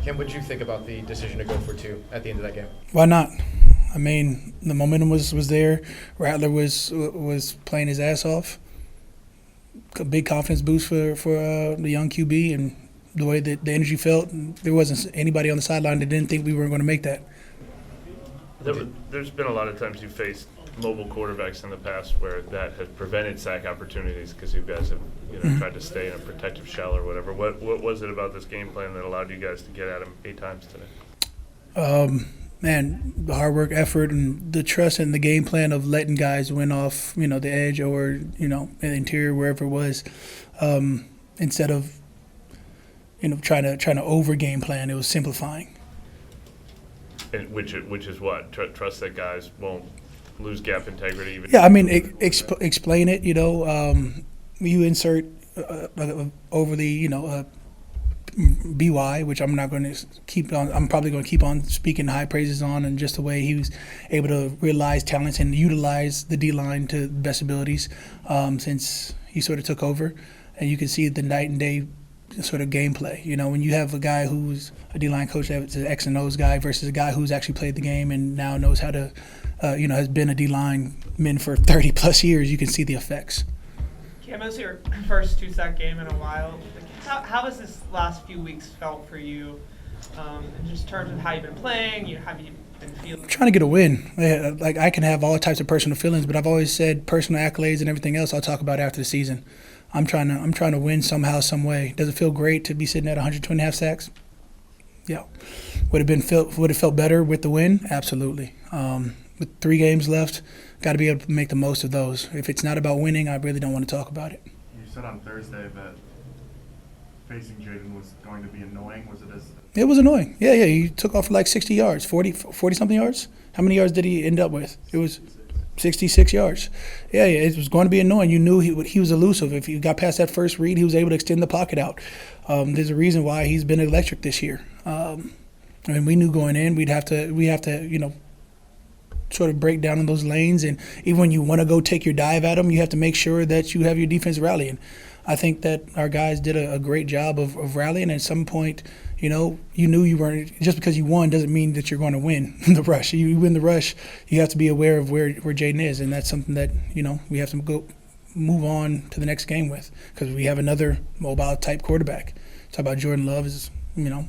Cam, what did you think about the decision to go for two at the end of that game? Why not? I mean, the momentum was there. Rattler was playing his ass off. A big confidence boost for the young QB, and the way that the energy felt, there wasn't anybody on the sideline that didn't think we were going to make that. There's been a lot of times you faced mobile quarterbacks in the past where that has prevented sack opportunities because you guys have tried to stay in a protective shell or whatever. What was it about this game plan that allowed you guys to get at him 8 times today? Man, the hard work, effort, and the trust in the game plan of letting guys win off, the edge or, in the interior, wherever it was, instead of, trying to over game plan. It was simplifying. And which is what? Trust that guys won't lose gap integrity even. Yeah, I mean, explain it. You insert overly, BY, which I'm not going to keep on. I'm probably going to keep on speaking high praises on, and just the way he was able to realize talents and utilize the D line to the best abilities since he sort of took over, and you can see the night and day sort of gameplay. When you have a guy who's a D line coach that's an X and O's guy versus a guy who's actually played the game and now knows how to, has been a D lineman for 30 plus years, you can see the effects. Cam, this is your first 2-sack game in a while. How has this last few weeks felt for you, in just terms of how you've been playing? Have you been feeling? I'm trying to get a win. I can have all types of personal feelings, but I've always said personal accolades and everything else I'll talk about after the season. I'm trying to win somehow, some way. Does it feel great to be sitting at 102.5 sacks? Yeah. Would it felt better with the win? Absolutely. With 3 games left, got to be able to make the most of those. If it's not about winning, I really don't want to talk about it. You said on Thursday that facing Jaden was going to be annoying. Was it as? It was annoying. Yeah. He took off for like 60 yards, 40-something yards. How many yards did he end up with? It was 66 yards. Yeah, it was going to be annoying. You knew he was elusive. If you got past that first read, he was able to extend the pocket out. There's a reason why he's been electric this year. We knew going in we have to sort of break down in those lanes, and even when you want to go take your dive at them, you have to make sure that you have your defense rallying. I think that our guys did a great job of rallying. At some point, you knew you weren't – just because you won doesn't mean that you're going to win the rush. You win the rush, you have to be aware of where Jaden is, and that's something that, we have to go move on to the next game with, because we have another mobile-type quarterback. Talk about Jordan Love is, a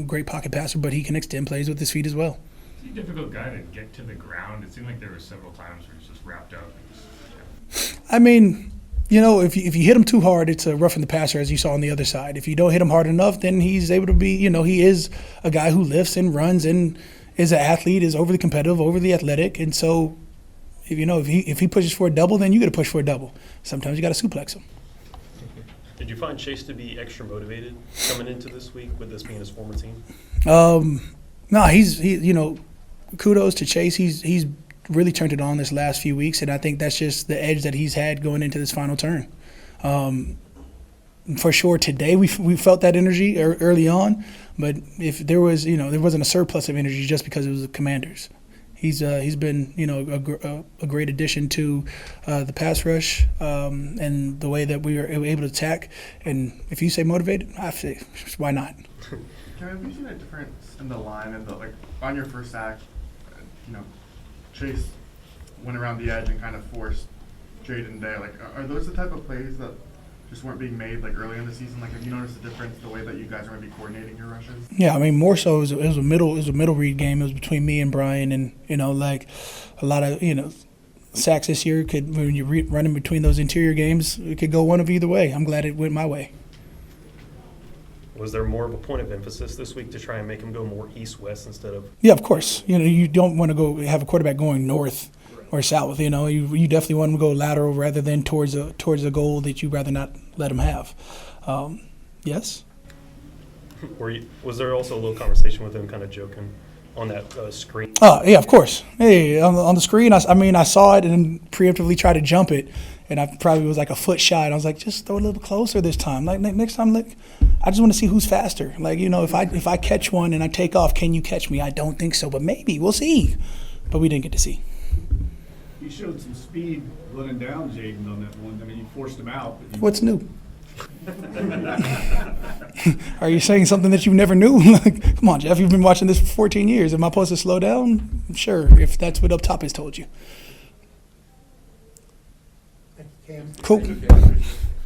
great pocket passer, but he can extend plays with his feet as well. Is he a difficult guy to get to the ground? It seemed like there were several times where he's just wrapped up. I mean – if you hit him too hard, it's a roughing the passer, as you saw on the other side. If you don't hit him hard enough, then he's able to be, he is a guy who lifts and runs and is an athlete, is overly competitive, overly athletic. And so, if he pushes for a double, then you got to push for a double. Sometimes you got to suplex him. Did you find Chase to be extra motivated coming into this week with this being his former team? No, he's kudos to Chase. He's really turned it on this last few weeks, and I think that's just the edge that he's had going into this final turn. For sure, today we felt that energy early on, but if there was, there wasn't a surplus of energy just because it was the Commanders. He's been, a great addition to the pass rush and the way that we were able to attack. And if you say motivated, I say why not? Have you seen a difference in the line and on your first sack? Chase went around the edge and kind of forced Jaden there. Are those the type of plays that just weren't being made early in the season? Have you noticed the difference the way that you guys are going to be coordinating your rushes? Yeah, I mean more so it was a middle read game. It was between me and Brian, and a lot of sacks this year when you're running between those interior games, it could go one of either way. I'm glad it went my way. Was there more of a point of emphasis this week to try and make him go more east-west instead of? Yeah, of course. You don't want to go have a quarterback going north or south. You definitely want him to go lateral rather than towards a goal that you'd rather not let him have. Yes. Was there also a little conversation with him kind of joking on that screen? Yeah, of course. Hey, on the screen, I saw it and preemptively tried to jump it, and I probably was a foot shy. And I was like, just throw it a little closer this time. Next time, I just want to see who's faster. If I catch one and I take off, can you catch me? I don't think so, but maybe. We'll see. But we didn't get to see. You showed some speed running down Jaden on that one. I mean, you forced him out. What's new? Are you saying something that you never knew? Like, come on, Jeff, you've been watching this for 14 years. Am I supposed to slow down? Sure, if that's what up top has told you. Thank you, Cam. Cool. Thank you.